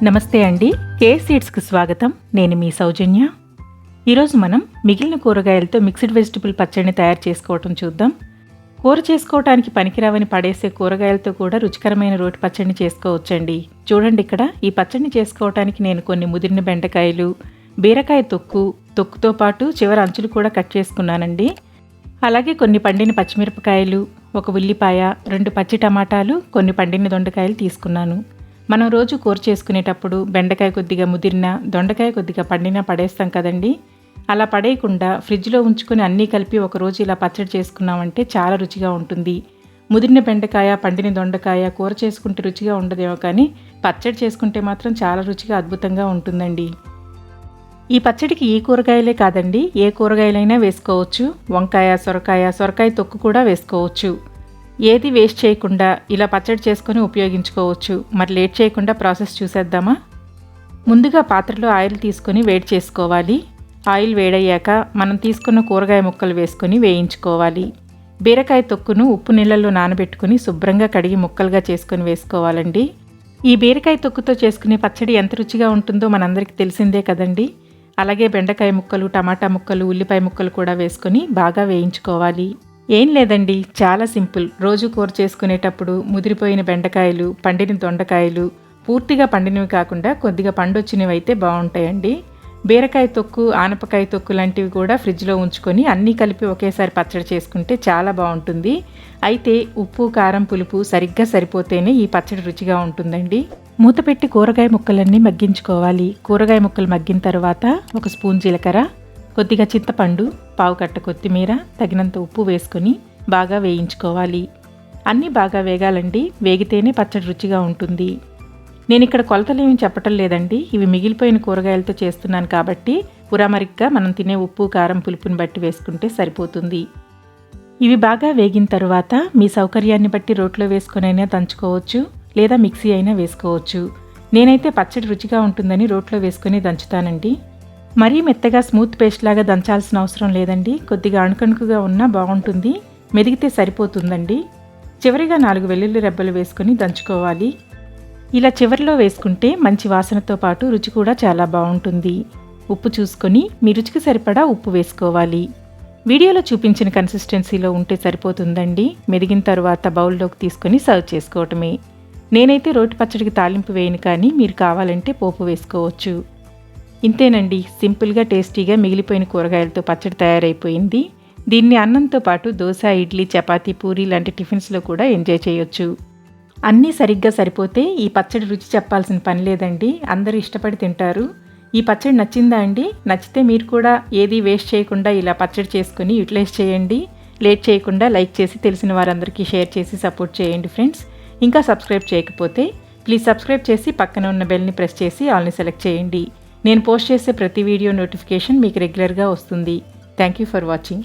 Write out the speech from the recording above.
నమస్తే అండి, కే సీడ్స్కి స్వాగతం. నేను మీ సౌజన్య. ఈరోజు మనం మిగిలిన కూరగాయలతో మిక్స్డ్ వెజిటబుల్ పచ్చడిని తయారు చేసుకోవటం చూద్దాం. కూర చేసుకోవటానికి పనికిరావని పడేసే కూరగాయలతో కూడా రుచికరమైన రోటి పచ్చడిని చేసుకోవచ్చండి. చూడండి, ఇక్కడ ఈ పచ్చడిని చేసుకోవటానికి నేను కొన్ని ముదిరిన బెండకాయలు, బీరకాయ తొక్కుతో పాటు చివరి అంచులు కూడా కట్ చేసుకున్నానండి. అలాగే కొన్ని పండిన పచ్చిమిరపకాయలు, ఒక ఉల్లిపాయ, 2 పచ్చి టమాటాలు, కొన్ని పండిన దొండకాయలు తీసుకున్నాను. మనం రోజు కూర చేసుకునేటప్పుడు బెండకాయ కొద్దిగా ముదిరిన, దొండకాయ కొద్దిగా పండినా పడేస్తాం కదండి. అలా పడేయకుండా ఫ్రిడ్జ్లో ఉంచుకొని అన్నీ కలిపి ఒకరోజు ఇలా పచ్చడి చేసుకున్నామంటే చాలా రుచిగా ఉంటుంది. ముదిరిన బెండకాయ, పండిన దొండకాయ కూర చేసుకుంటే రుచిగా ఉండదేమో, కానీ పచ్చడి చేసుకుంటే మాత్రం చాలా రుచిగా అద్భుతంగా ఉంటుందండి. ఈ పచ్చడికి ఈ కూరగాయలే కాదండి, ఏ కూరగాయలైనా వేసుకోవచ్చు. వంకాయ, సొరకాయ తొక్కు కూడా వేసుకోవచ్చు. ఏది వేస్ట్ చేయకుండా ఇలా పచ్చడి చేసుకొని ఉపయోగించుకోవచ్చు. మరి లేట్ చేయకుండా ప్రాసెస్ చూసేద్దామా? ముందుగా పాత్రలో ఆయిల్ తీసుకొని వేడి చేసుకోవాలి. ఆయిల్ వేడయ్యాక మనం తీసుకున్న కూరగాయ ముక్కలు వేసుకొని వేయించుకోవాలి. బీరకాయ తొక్కును ఉప్పు నీళ్ళల్లో నానబెట్టుకుని శుభ్రంగా కడిగి ముక్కలుగా చేసుకొని వేసుకోవాలండి. ఈ బీరకాయ తొక్కుతో చేసుకునే పచ్చడి ఎంత రుచిగా ఉంటుందో మనందరికీ తెలిసిందే కదండి. అలాగే బెండకాయ ముక్కలు, టమాటా ముక్కలు, ఉల్లిపాయ ముక్కలు కూడా వేసుకొని బాగా వేయించుకోవాలి. ఏం లేదండి, చాలా సింపుల్. రోజు కూర చేసుకునేటప్పుడు ముదిరిపోయిన బెండకాయలు, పండిన దొండకాయలు, పూర్తిగా పండినవి కాకుండా కొద్దిగా పండొచ్చినవి అయితే బాగుంటాయండి. బీరకాయ తొక్కు, ఆనపకాయ తొక్కు లాంటివి కూడా ఫ్రిడ్జ్లో ఉంచుకొని అన్నీ కలిపి ఒకేసారి పచ్చడి చేసుకుంటే చాలా బాగుంటుంది. అయితే ఉప్పు, కారం, పులుపు సరిగ్గా సరిపోతేనే ఈ పచ్చడి రుచిగా ఉంటుందండి. మూత పెట్టి కూరగాయ ముక్కలన్నీ మగ్గించుకోవాలి. కూరగాయ ముక్కలు మగ్గిన తర్వాత 1 స్పూన్ జీలకర్ర, కొద్దిగా చింతపండు, పావు కట్ట కొత్తిమీర, తగినంత ఉప్పు వేసుకొని బాగా వేయించుకోవాలి. అన్నీ బాగా వేగాలండి, వేగితేనే పచ్చడి రుచిగా ఉంటుంది. నేను ఇక్కడ కొలతలేమి చెప్పటం లేదండి, ఇవి మిగిలిపోయిన కూరగాయలతో చేస్తున్నాను కాబట్టి ఉరామరిగ్గా మనం తినే ఉప్పు, కారం, పులుపుని బట్టి వేసుకుంటే సరిపోతుంది. ఇవి బాగా వేగిన తర్వాత మీ సౌకర్యాన్ని బట్టి రోట్లో వేసుకొనైనా దంచుకోవచ్చు, లేదా మిక్సీ అయినా వేసుకోవచ్చు. నేనైతే పచ్చడి రుచిగా ఉంటుందని రోట్లో వేసుకొని దంచుతానండి. మరీ మెత్తగా స్మూత్ పేస్ట్ లాగా దంచాల్సిన అవసరం లేదండి, కొద్దిగా అణుకణుకుగా ఉన్నా బాగుంటుంది. మెదిగితే సరిపోతుందండి. చివరిగా 4 వెల్లుల్లి రెబ్బలు వేసుకొని దంచుకోవాలి. ఇలా చివరిలో వేసుకుంటే మంచి వాసనతో పాటు రుచి కూడా చాలా బాగుంటుంది. ఉప్పు చూసుకొని మీ రుచికి సరిపడా ఉప్పు వేసుకోవాలి. వీడియోలో చూపించిన కన్సిస్టెన్సీలో ఉంటే సరిపోతుందండి. మెదిగిన తర్వాత బౌల్లోకి తీసుకొని సర్వ్ చేసుకోవటమే. నేనైతే రోటి పచ్చడికి తాలింపు వేయను, కానీ మీరు కావాలంటే పోపు వేసుకోవచ్చు. ఇంతేనండి, సింపుల్గా టేస్టీగా మిగిలిపోయిన కూరగాయలతో పచ్చడి తయారైపోయింది. దీన్ని అన్నంతో పాటు దోశ, ఇడ్లీ, చపాతీ, పూరీ లాంటి టిఫిన్స్లో కూడా ఎంజాయ్ చేయొచ్చు. అన్నీ సరిగ్గా సరిపోతే ఈ పచ్చడి రుచి చెప్పాల్సిన పని లేదండి, అందరూ ఇష్టపడి తింటారు. ఈ పచ్చడి నచ్చిందా అండి? నచ్చితే మీరు కూడా ఏది వేస్ట్ చేయకుండా ఇలా పచ్చడి చేసుకొని యూటిలైజ్ చేయండి. లేట్ చేయకుండా లైక్ చేసి తెలిసిన వారందరికీ షేర్ చేసి సపోర్ట్ చేయండి ఫ్రెండ్స్. ఇంకా సబ్స్క్రైబ్ చేయకపోతే ప్లీజ్ సబ్స్క్రైబ్ చేసి పక్కన ఉన్న బెల్ని ప్రెస్ చేసి ఆల్ని సెలెక్ట్ చేయండి. నేను పోస్ట్ చేసే ప్రతి వీడియో నోటిఫికేషన్ మీకు రెగ్యులర్గా వస్తుంది. Thank you for watching.